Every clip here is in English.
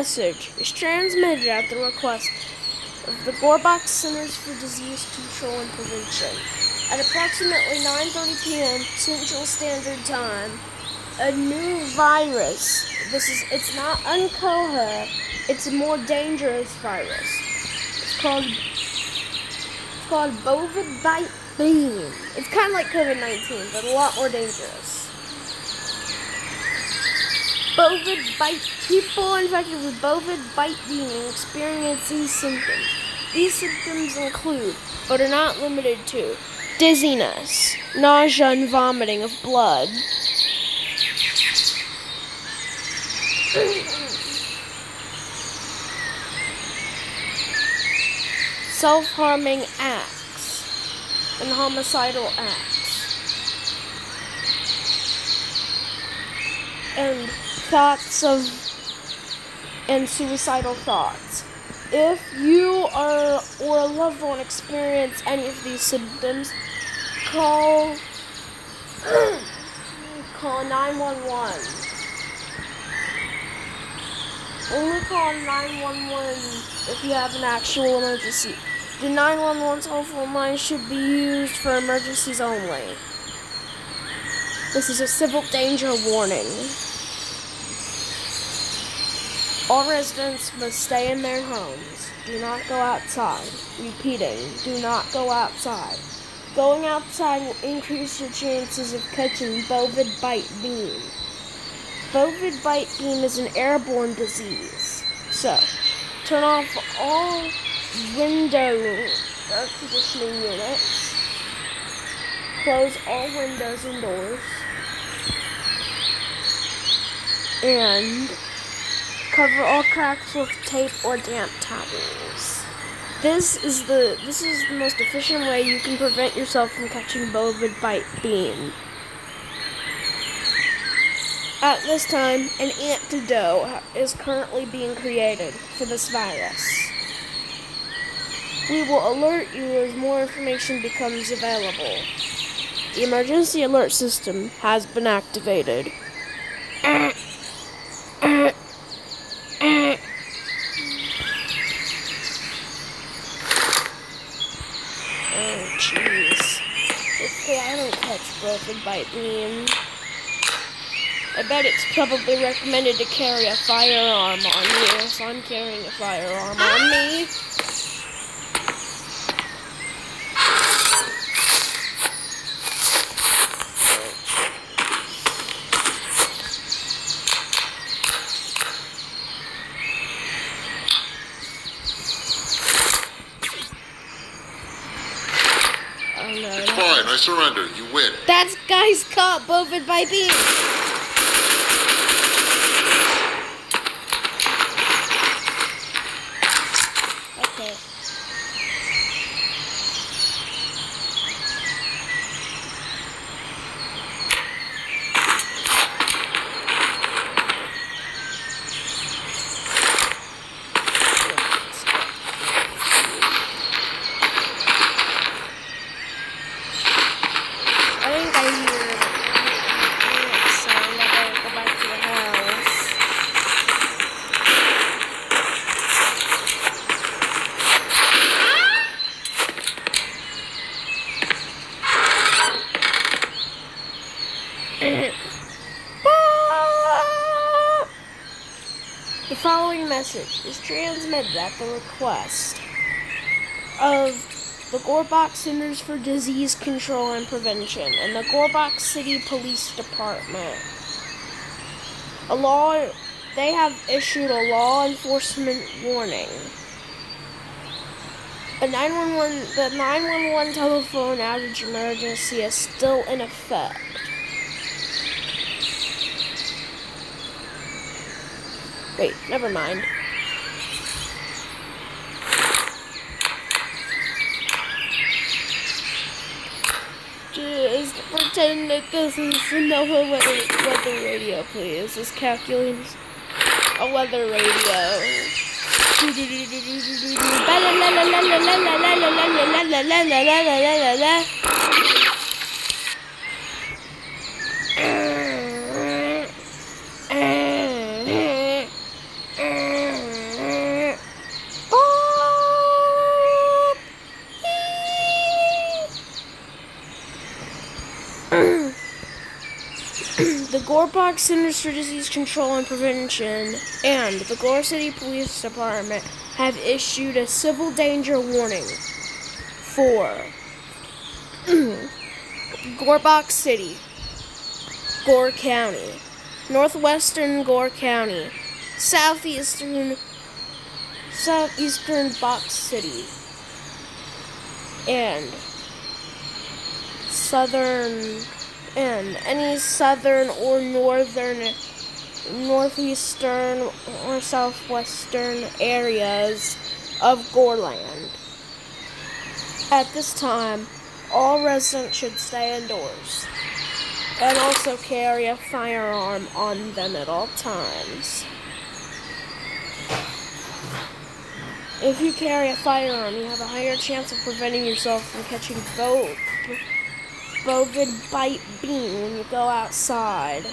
message is transmitted at the request of the Gorbach Centers for Disease Control and Prevention. At approximately 9:30 p.m. Central Standard Time, a new virus, it's not Uncoha, it's a more dangerous virus. It's called Bovid Bitebeen. It's kind of like COVID-19, but a lot more dangerous. People infected with Bovid Bitebeen experience these symptoms. These symptoms include, but are not limited to, dizziness, nausea and vomiting of blood, self-harming acts, and homicidal acts, and suicidal thoughts. If you or a loved one experience any of these symptoms, call 911. Only call 911 if you have an actual emergency. The 911 telephone line should be used for emergencies only. This is a civil danger warning. All residents must stay in their homes. Do not go outside. Repeating, do not go outside. Going outside will increase your chances of catching Bovid Bitebeen. Bovid Bitebeen is an airborne disease. So, turn off all window air conditioning units. Close all windows and doors. And cover all cracks with tape or damp towels. This is the most efficient way you can prevent yourself from catching Bovid Bitebeen. At this time, an antidote is currently being created for this virus. We will alert you as more information becomes available. The emergency alert system has been activated. Oh, jeez. Hopefully I don't catch Bovid Bitebeen. I bet it's probably recommended to carry a firearm on you, so I'm carrying a firearm on me. Oh no. Fine, I surrender. You win. That guy's caught Bovid Bitebeen. Okay. I think I hear a sound. I better go back to the house. The following message is transmitted at the request of the Gorbach Centers for Disease Control and Prevention and the Gorbach City Police Department. They have issued a law enforcement warning. The 911 telephone outage emergency is still in effect. Wait, never mind. Just pretend that this is Nova weather radio, please. This calculates a weather radio. Gore Box Centers for Disease Control and Prevention and the Gore City Police Department have issued a civil danger warning for Gore Box City, Gore County, northwestern Gore County, southeastern Box City, and any southern or northeastern or southwestern areas of Goreland. At this time, all residents should stay indoors and also carry a firearm on them at all times. If you carry a firearm, you have a higher chance of preventing yourself from catching Bovid Bitebeen when you go outside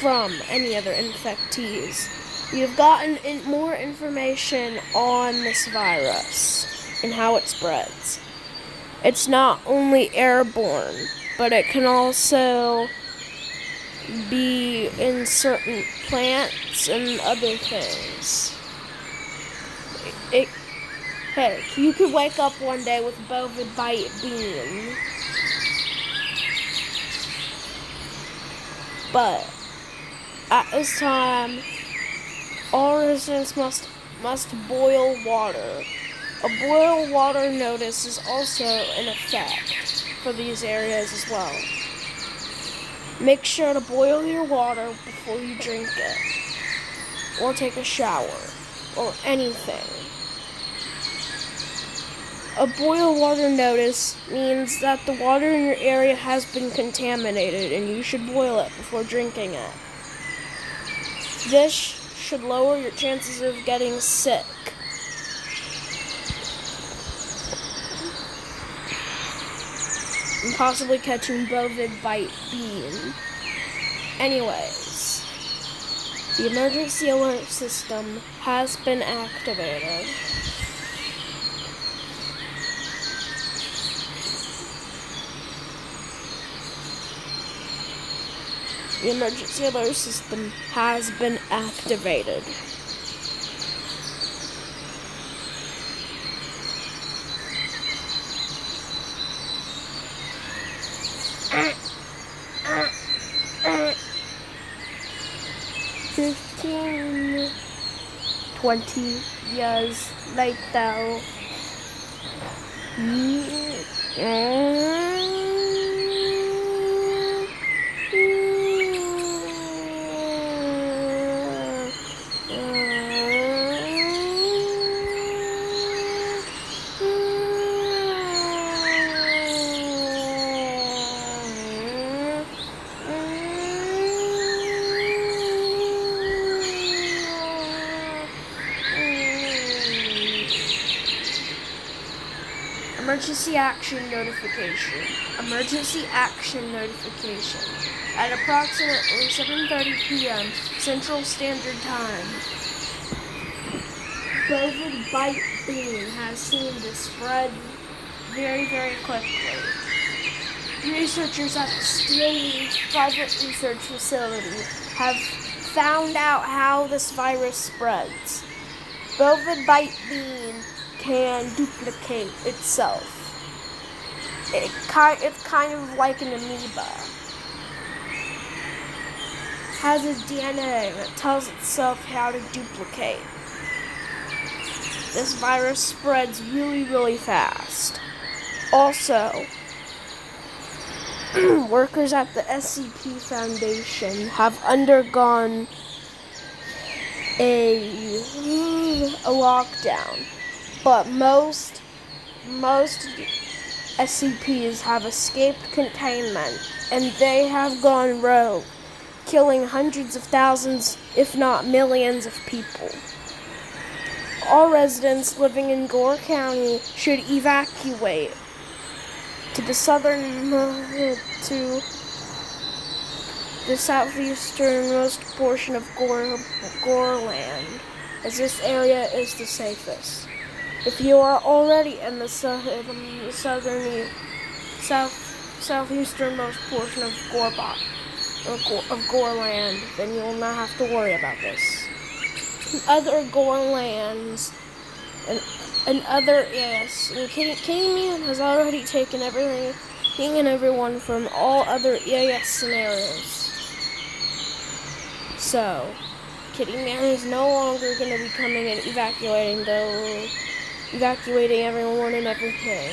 from any other infectees. You've gotten more information on this virus and how it spreads. It's not only airborne, but it can also be in certain plants and other things. Hey, you could wake up one day with Bovid Bitebeen. But at this time, all residents must boil water. A boil water notice is also in effect for these areas as well. Make sure to boil your water before you drink it, or take a shower, or anything. A boil water notice means that the water in your area has been contaminated and you should boil it before drinking it. This should lower your chances of getting sick. And possibly catching Bovid Bitebeen. Anyways, the emergency alert system has been activated. The emergency alert system has been activated. "15, 20 years later, Emergency action notification. Emergency action notification. At approximately 7:30 p.m. Central Standard Time, Bovid Bitebeen has seemed to spread very, very quickly. Researchers at the Steele's private research facility have found out how this virus spreads. Bovid Bitebeen can duplicate itself. It's kind of like an amoeba. Has a DNA that tells itself how to duplicate. This virus spreads really, really fast. Also, workers at the SCP Foundation have undergone a lockdown. But most SCPs have escaped containment, and they have gone rogue, killing hundreds of thousands, if not millions of people. All residents living in Gore County should evacuate to the southeasternmost portion of Goreland, as this area is the safest. If you are already in the southeasternmost portion of Gore Box, of Goreland, then you will not have to worry about this. Other Gorelands and other EAS. And Kittyman has already taken everything and everyone from all other EAS scenarios. So, Kittyman is no longer going to be coming and evacuating everyone and everything.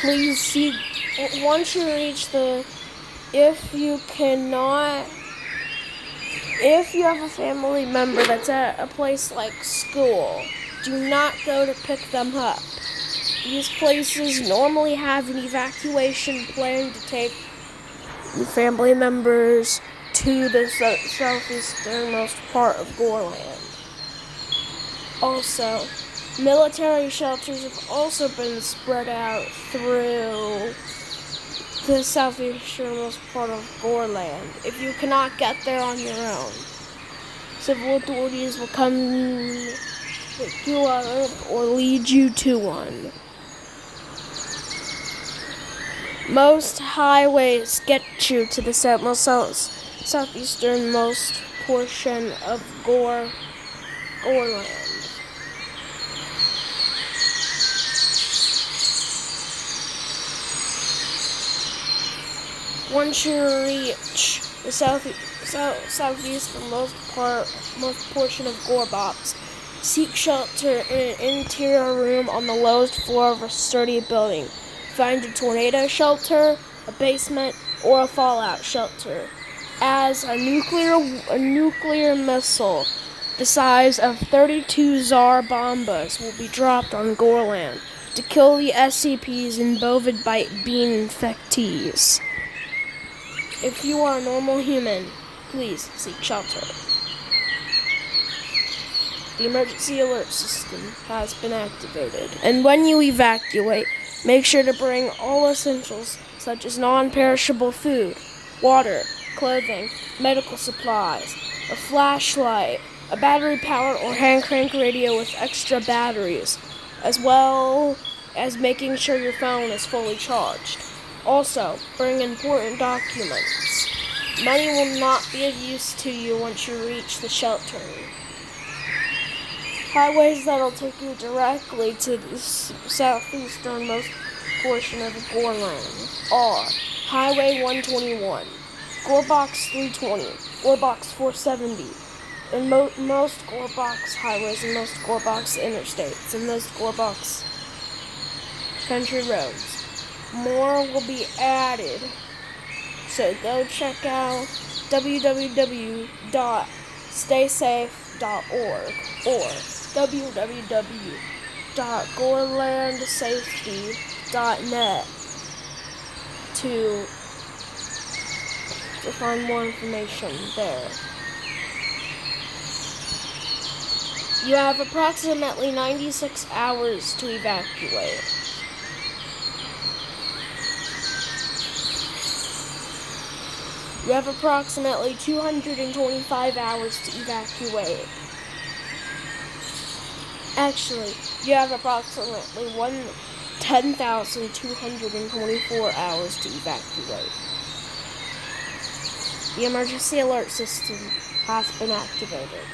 Please see, once you reach if you have a family member that's at a place like school, do not go to pick them up. These places normally have an evacuation plan to take your family members to the southeasternmost part of Goreland. Also, military shelters have also been spread out through the southeasternmost part of Goreland. If you cannot get there on your own, civil authorities will come pick you up or lead you to one. Most highways get you to the southeasternmost portion of Goreland. Once you reach the southeasternmost portion of Gorebox, seek shelter in an interior room on the lowest floor of a sturdy building. Find a tornado shelter, a basement, or a fallout shelter, as a nuclear missile the size of 32 Tsar bombas will be dropped on Goreland to kill the SCPs and Bovid Bitebeen infectees. If you are a normal human, please seek shelter. The emergency alert system has been activated, and when you evacuate, make sure to bring all essentials such as non-perishable food, water, clothing, medical supplies, a flashlight, a battery-powered or hand-crank radio with extra batteries, as well as making sure your phone is fully charged. Also, bring important documents. Money will not be of use to you once you reach the shelter. Highways that'll take you directly to the southeasternmost portion of Goreland are Highway 121, Gorebox 320, Gorebox 470, and most Gorebox highways and most Gorebox interstates and most Gorebox country roads. More will be added, so go check out www.staysafe.org or www.gorelandsafety.net to find more information there. You have approximately 96 hours to evacuate. You have approximately 225 hours to evacuate. Actually, you have approximately 10,224 hours to evacuate. The emergency alert system has been activated.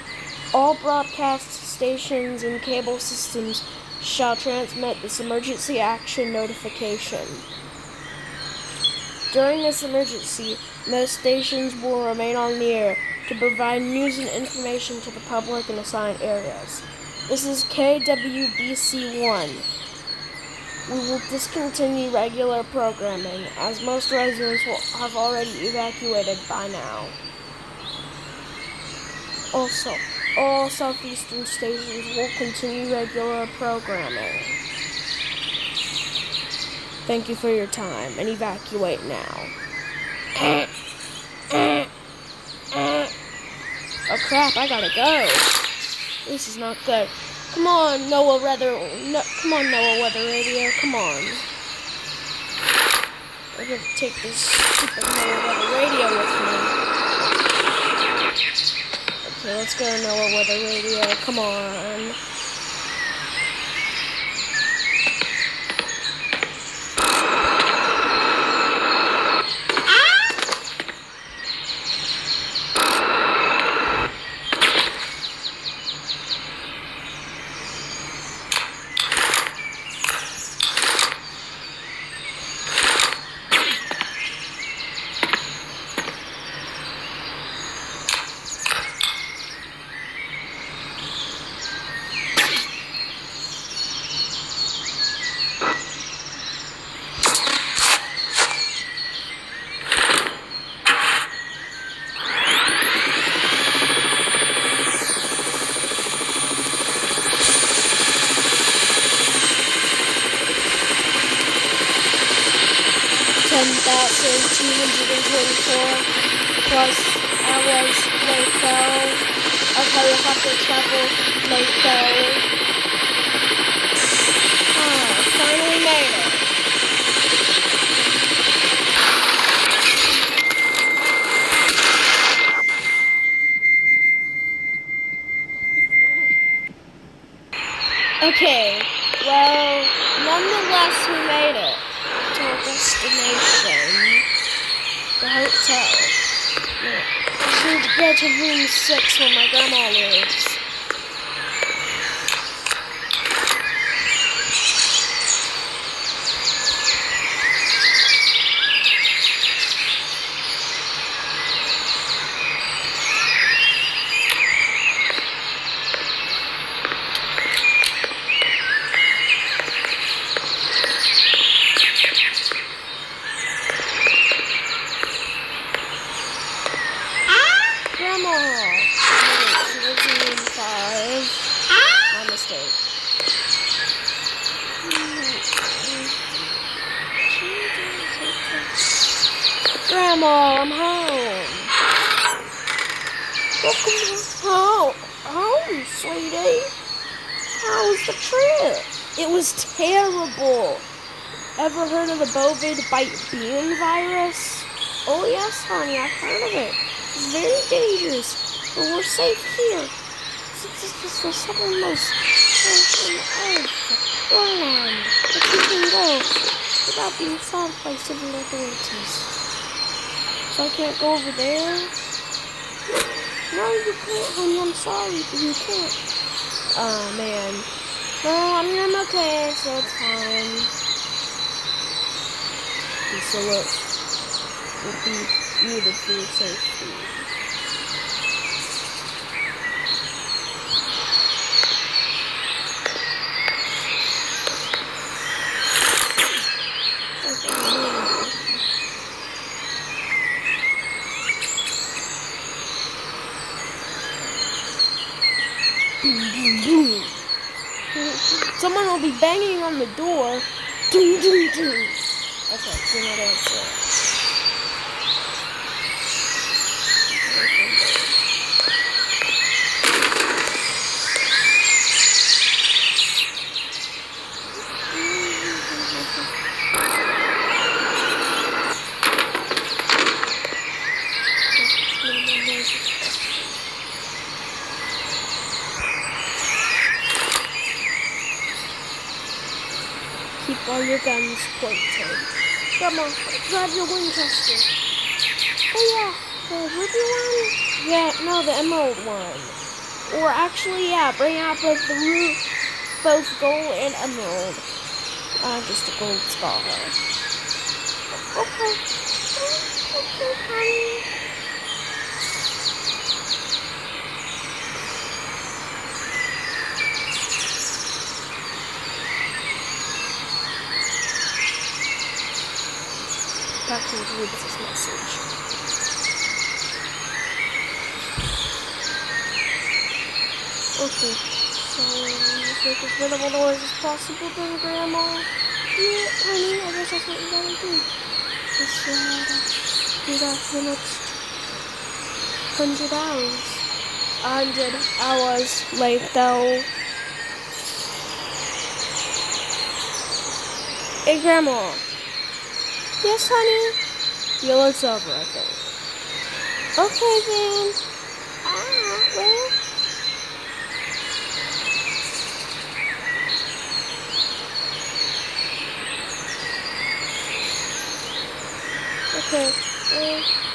All broadcast stations and cable systems shall transmit this emergency action notification. During this emergency, most stations will remain on the air to provide news and information to the public in assigned areas. This is KWBC-1. We will discontinue regular programming, as most residents will have already evacuated by now. Also, all southeastern stations will continue regular programming. Thank you for your time, and evacuate now. Oh crap, I gotta go. This is not good. Come on, Noah Weather Radio, come on. I'm gonna take this stupid Noah Weather Radio with me. Okay, let's go, Noah Weather Radio, come on. 224 plus hours late though. Okay, we'll have to travel late though. Finally made it. Okay, well, nonetheless, we made it to our destination, the hotel. I need to get to room 6 where my grandma lives. Grandma! Wait, she lives in room 5. My mistake. Grandma, I'm home. Welcome home, sweetie. How was the trip? It was terrible. Ever heard of the Bovid Bitebeen virus? Oh yes, honey, I've heard of it. It's very dangerous, but we're safe here. This is the southernmost place on Earth, your land, that you can go without being found by civil authorities. So I can't go over there? No, you can't, honey. I'm sorry, but you can't. Oh, man. No, I mean, I'm okay, so it's fine. So look, would be needed for your safety. Someone will be banging on the door. Doom, doom, doom. Okay, do not answer. Keep all your guns pointed. Grandma, grab your Winchester. Oh yeah, the ruby one? Yeah, no, the emerald one. Or actually, yeah, bring out both gold and emerald. Just a gold scar. Okay. Okay, honey. That concludes this message. Okay, so let's make as minimal noise as possible then, Grandma. Yeah, honey, I guess that's what you gotta do. Just do that for the next 100 hours. 100 hours later. Hey, Grandma. Yes, honey? Your looks over, I think. Okay, then. Well. Okay,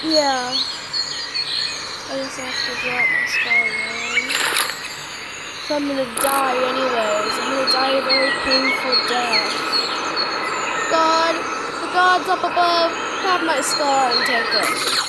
yeah. I guess I have to drop my scar line. So I'm gonna die anyways. I'm gonna die a very painful death. God, the gods up above, have my scar and take it.